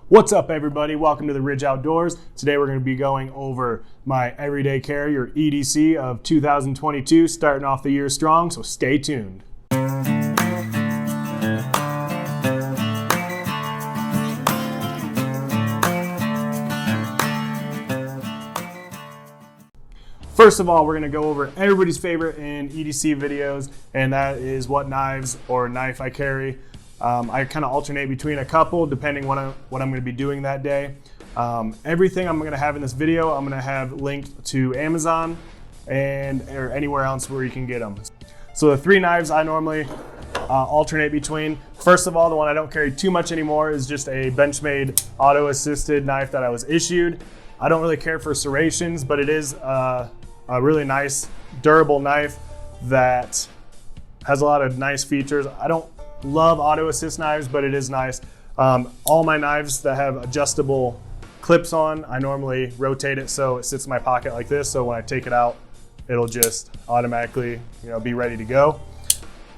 What's up, everybody? Welcome to the Ridge Outdoors. Today we're going to be going over my everyday carry, or EDC, of 2022, starting off the year strong, so stay tuned. First of all, we're going to go over everybody's favorite in EDC videos, and that is what knives or knife I carry. I kind of alternate between a couple depending what I'm going to be doing that day. Everything I'm going to have in this video, I'm going to have linked to Amazon or anywhere else where you can get them. So the three knives I normally alternate between. First of all, the one I don't carry too much anymore is just a Benchmade auto-assisted knife that I was issued. I don't really care for serrations, but it is a really nice, durable knife that has a lot of nice features. I don't love auto assist knives, but it is nice. All my knives that have adjustable clips on, I normally rotate it so it sits in my pocket like this, so when I take it out, it'll just automatically, be ready to go.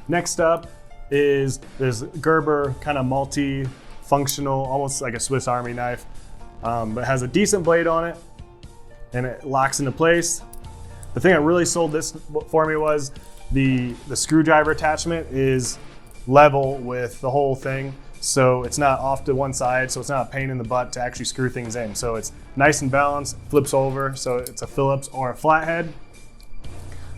Next up is this Gerber kind of multi-functional, almost like a Swiss Army knife, but it has a decent blade on it and it locks into place. The thing that really sold this for me was the screwdriver attachment is level with the whole thing, so it's not off to one side, so it's not a pain in the butt to actually screw things in. So it's nice and balanced, flips over, so it's a Phillips or a flathead.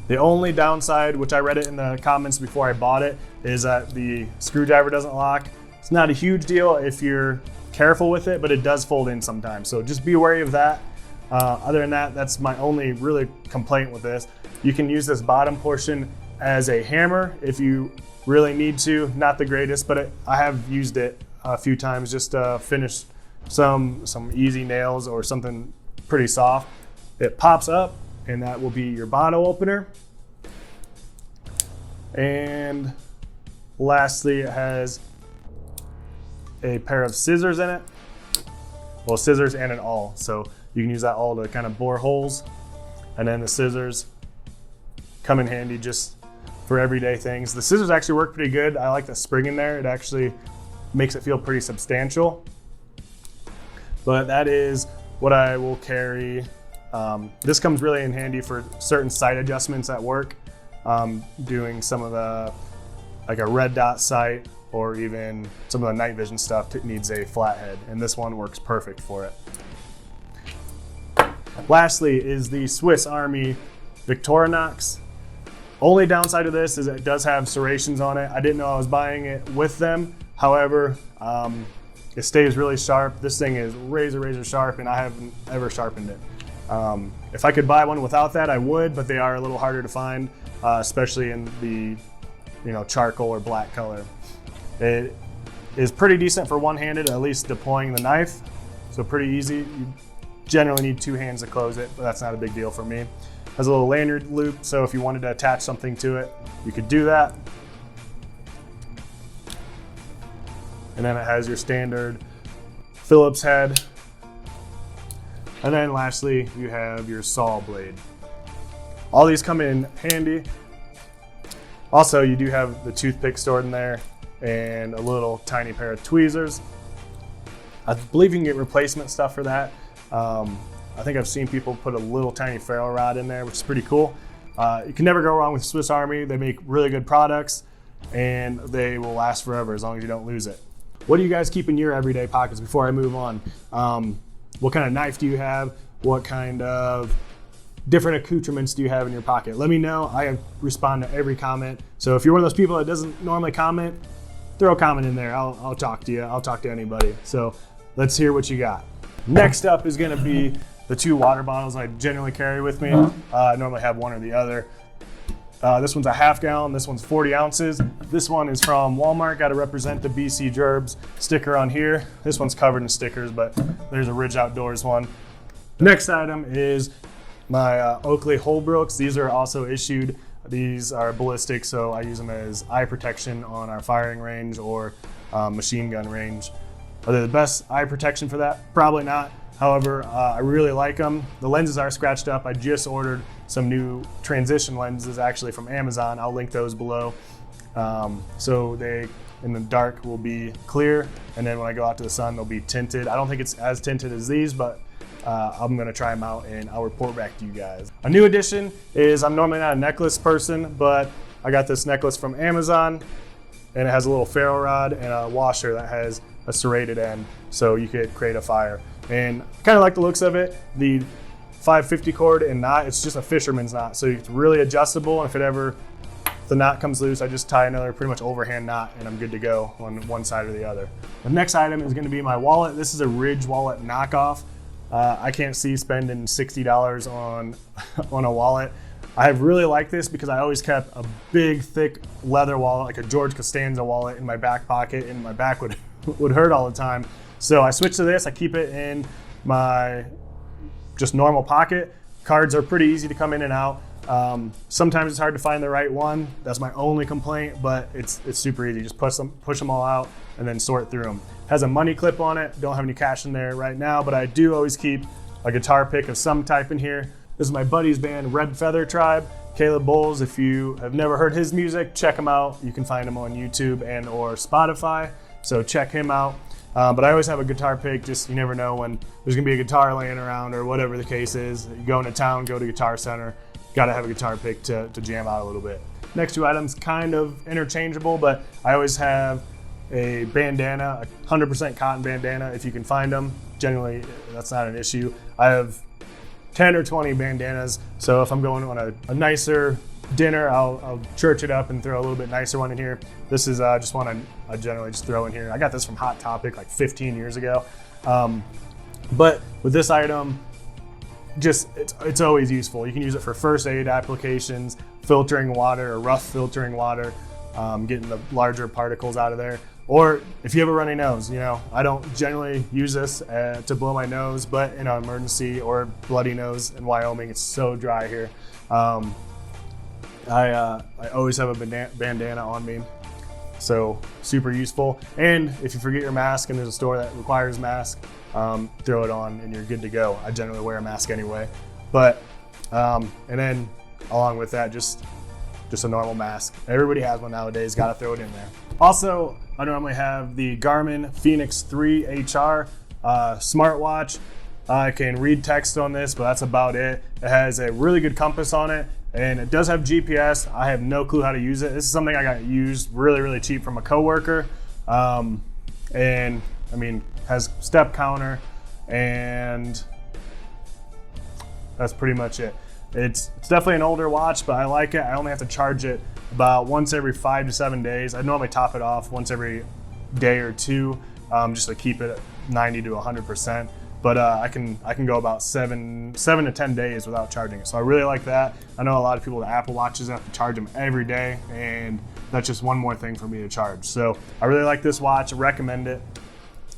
The only downside, which I read it in the comments before I bought it, is that the screwdriver doesn't lock. It's not a huge deal if you're careful with it, but it does fold in sometimes, so just be wary of that. Other than that, that's my only really complaint with this. You can use this bottom portion as a hammer if you really need to. Not the greatest, but I have used it a few times just to finish some easy nails or something pretty soft. It pops up, and that will be your bottle opener. And lastly, it has a pair of scissors in it. Well, scissors and an awl, so you can use that awl to kind of bore holes, and then the scissors come in handy just for everyday things. The scissors actually work pretty good. I like the spring in there. It actually makes it feel pretty substantial. But that is what I will carry. This comes really in handy for certain sight adjustments at work, doing some of the, like a red dot sight, or even some of the night vision stuff that needs a flathead, and this one works perfect for it. Lastly is the Swiss Army Victorinox. Only downside of this is it does have serrations on it. I didn't know I was buying it with them. However, it stays really sharp. This thing is razor sharp, and I haven't ever sharpened it. If I could buy one without that, I would, but they are a little harder to find, especially in the charcoal or black color. It is pretty decent for one-handed, at least deploying the knife, so pretty easy. You generally need two hands to close it, but that's not a big deal for me. Has a little lanyard loop, so if you wanted to attach something to it, you could do that. And then it has your standard Phillips head. And then lastly, you have your saw blade. All these come in handy. Also, you do have the toothpick stored in there and a little tiny pair of tweezers. I believe you can get replacement stuff for that. I think I've seen people put a little tiny ferro rod in there, which is pretty cool. You can never go wrong with Swiss Army. They make really good products, and they will last forever as long as you don't lose it. What do you guys keep in your everyday pockets before I move on? What kind of knife do you have? What kind of different accoutrements do you have in your pocket? Let me know. I respond to every comment. So if you're one of those people that doesn't normally comment, throw a comment in there. I'll talk to you. I'll talk to anybody. So let's hear what you got. Next up is going to be the two water bottles I generally carry with me. I normally have one or the other. This one's a half gallon, this one's 40 ounces. This one is from Walmart, got to represent the BC Gerbs sticker on here. This one's covered in stickers, but there's a Ridge Outdoors one. Next item is my Oakley Holbrooks. These are also issued. These are ballistic, so I use them as eye protection on our firing range or machine gun range. Are they the best eye protection for that? Probably not. However, I really like them. The lenses are scratched up. I just ordered some new transition lenses actually from Amazon. I'll link those below. So they in the dark will be clear, and then when I go out to the sun, they'll be tinted. I don't think it's as tinted as these, but I'm gonna try them out and I'll report back to you guys. A new addition is, I'm normally not a necklace person, but I got this necklace from Amazon, and it has a little ferro rod and a washer that has a serrated end, so you could create a fire. And I kind of like the looks of it. The 550 cord and knot, it's just a fisherman's knot, so it's really adjustable. And if the knot comes loose, I just tie another pretty much overhand knot and I'm good to go on one side or the other. The next item is going to be my wallet. This is a Ridge wallet knockoff. I can't see spending $60 on a wallet. I really like this because I always kept a big, thick leather wallet, like a George Costanza wallet, in my back pocket, and my back would hurt all the time. So I switched to this. I keep it in my just normal pocket. Cards are pretty easy to come in and out. Sometimes it's hard to find the right one. That's my only complaint, but it's super easy. Just push them all out and then sort through them. Has a money clip on it. Don't have any cash in there right now, but I do always keep a guitar pick of some type in here. This is my buddy's band, Red Feather Tribe. Caleb Bowles, if you have never heard his music, check him out. You can find him on YouTube and or Spotify, so check him out. But I always have a guitar pick, just you never know when there's gonna be a guitar laying around or whatever the case is. You go into town, go to Guitar Center, gotta have a guitar pick to jam out a little bit. Next two items, kind of interchangeable, but I always have a bandana, a 100% cotton bandana if you can find them. Generally, that's not an issue. I have 10 or 20 bandanas, so if I'm going on a nicer dinner, I'll church it up and throw a little bit nicer one in here. This is just one I generally just throw in here. I got this from Hot Topic like 15 years ago. But with this item, it's always useful. You can use it for first aid applications, filtering water or rough filtering water, getting the larger particles out of there. Or if you have a runny nose, I don't generally use this to blow my nose, but in an emergency or bloody nose in Wyoming, it's so dry here. I always have a bandana on me, so super useful. And if you forget your mask and there's a store that requires mask, throw it on and you're good to go. I generally wear a mask anyway, but and then along with that, just a normal mask. Everybody has one nowadays, gotta throw it in there. Also, I normally have the Garmin Fenix 3 HR smartwatch. I can read text on this, but that's about it. It has a really good compass on it, and it does have GPS. I have no clue how to use it. This is something I got used really, really cheap from a coworker. And I mean, has step counter, and that's pretty much it. It's definitely an older watch, but I like it. I only have to charge it about once every 5 to 7 days. I normally top it off once every day or two, just to keep it at 90 to 100%. But I can go about 7 to 10 days without charging it. So I really like that. I know a lot of people with Apple Watches have to charge them every day, and that's just one more thing for me to charge. So I really like this watch, I recommend it.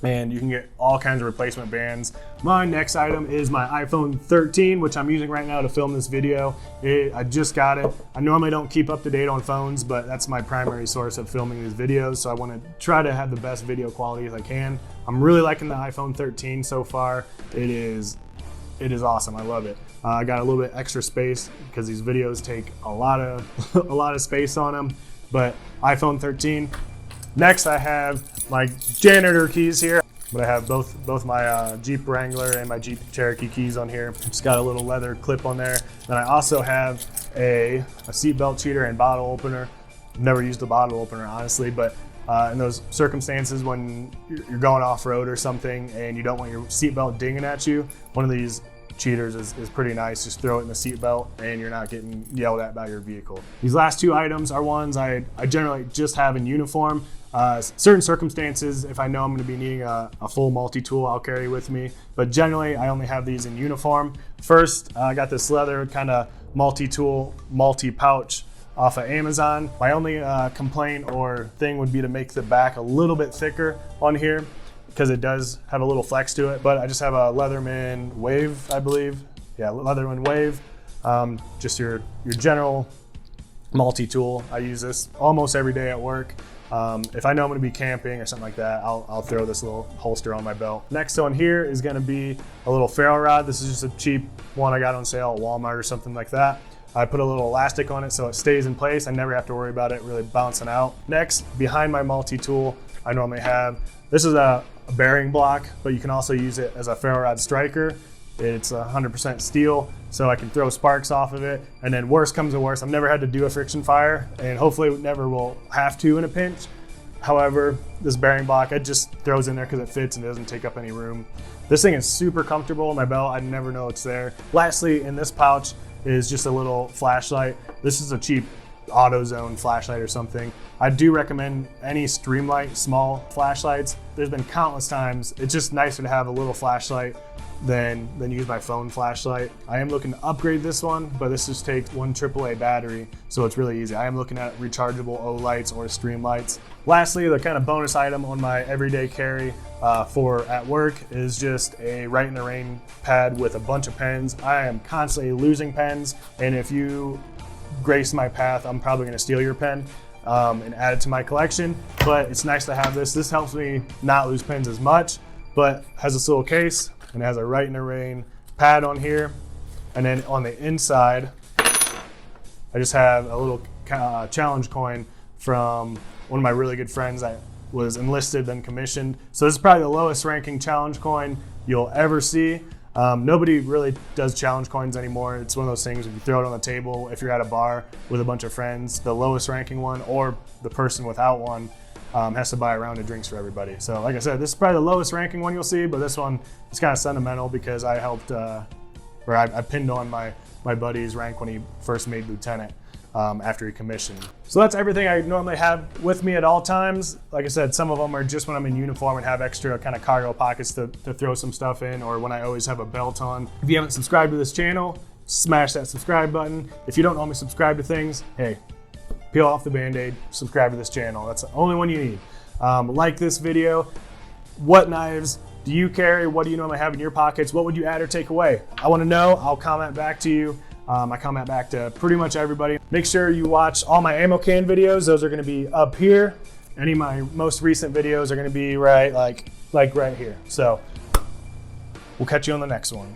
And you can get all kinds of replacement bands. My next item is my iPhone 13, which I'm using right now to film this video. I just got it. I normally don't keep up to date on phones, but that's my primary source of filming these videos. So I want to try to have the best video quality as I can. I'm really liking the iPhone 13 so far. It is awesome. I love it. I got a little bit extra space because these videos take a lot of space on them. But iPhone 13. Next, I have my janitor keys here, but I have both my Jeep Wrangler and my Jeep Cherokee keys on here. Just got a little leather clip on there. Then I also have a seatbelt cheater and bottle opener. Never used a bottle opener, honestly, but in those circumstances when you're going off-road or something and you don't want your seatbelt dinging at you, one of these cheaters is pretty nice. Just throw it in the seatbelt and you're not getting yelled at by your vehicle. These last two items are ones I generally just have in uniform. Certain circumstances, if I know I'm going to be needing a full multi-tool, I'll carry with me. But generally, I only have these in uniform. First, I got this leather kind of multi-tool, multi-pouch off of Amazon. My only complaint or thing would be to make the back a little bit thicker on here, because it does have a little flex to it. But I just have a Leatherman Wave, I believe. Yeah, Leatherman Wave. Just your general multi-tool. I use this almost every day at work. If I know I'm going to be camping or something like that, I'll throw this little holster on my belt. Next on here is going to be a little ferro rod. This is just a cheap one I got on sale at Walmart or something like that. I put a little elastic on it so it stays in place. I never have to worry about it really bouncing out. Next, behind my multi-tool, I normally have, this is a bearing block, but you can also use it as a ferro rod striker. It's 100% steel, so I can throw sparks off of it. And then worst comes to worst, I've never had to do a friction fire, and hopefully never will have to in a pinch. However, this bearing block, it just throws in there because it fits and it doesn't take up any room. This thing is super comfortable in my belt. I never know it's there. Lastly, in this pouch is just a little flashlight. This is a cheap AutoZone flashlight or something. I do recommend any Streamlight small flashlights. There's been countless times. It's just nicer to have a little flashlight than use my phone flashlight. I am looking to upgrade this one, but this just takes one AAA battery, so it's really easy. I am looking at rechargeable O lights or Stream lights. Lastly, the kind of bonus item on my everyday carry for at work is just a Rite in the Rain pad with a bunch of pens. I am constantly losing pens, and if you grace my path, I'm probably gonna steal your pen and add it to my collection, but it's nice to have this. This helps me not lose pens as much, but has this little case and it has a Rite in the Rain pad on here. And then on the inside, I just have a little challenge coin from one of my really good friends that was enlisted, then commissioned. So this is probably the lowest ranking challenge coin you'll ever see. Nobody really does challenge coins anymore. It's one of those things, if you throw it on the table, if you're at a bar with a bunch of friends, the lowest ranking one or the person without one has to buy a round of drinks for everybody. So like I said, this is probably the lowest ranking one you'll see, but this one is kind of sentimental because I helped, or I pinned on my buddy's rank when he first made lieutenant after he commissioned. So that's everything I normally have with me at all times. Like I said, some of them are just when I'm in uniform and have extra kind of cargo pockets to throw some stuff in, or when I always have a belt on. If you haven't subscribed to this channel, smash that subscribe button. If you don't normally subscribe to things, hey, peel off the Band-Aid, subscribe to this channel. That's the only one you need. Like this video. What knives do you carry? What do you normally have in your pockets? What would you add or take away? I want to know. I'll comment back to you. I comment back to pretty much everybody. Make sure you watch all my ammo can videos. Those are going to be up here. Any of my most recent videos are going to be right like right here. So we'll catch you on the next one.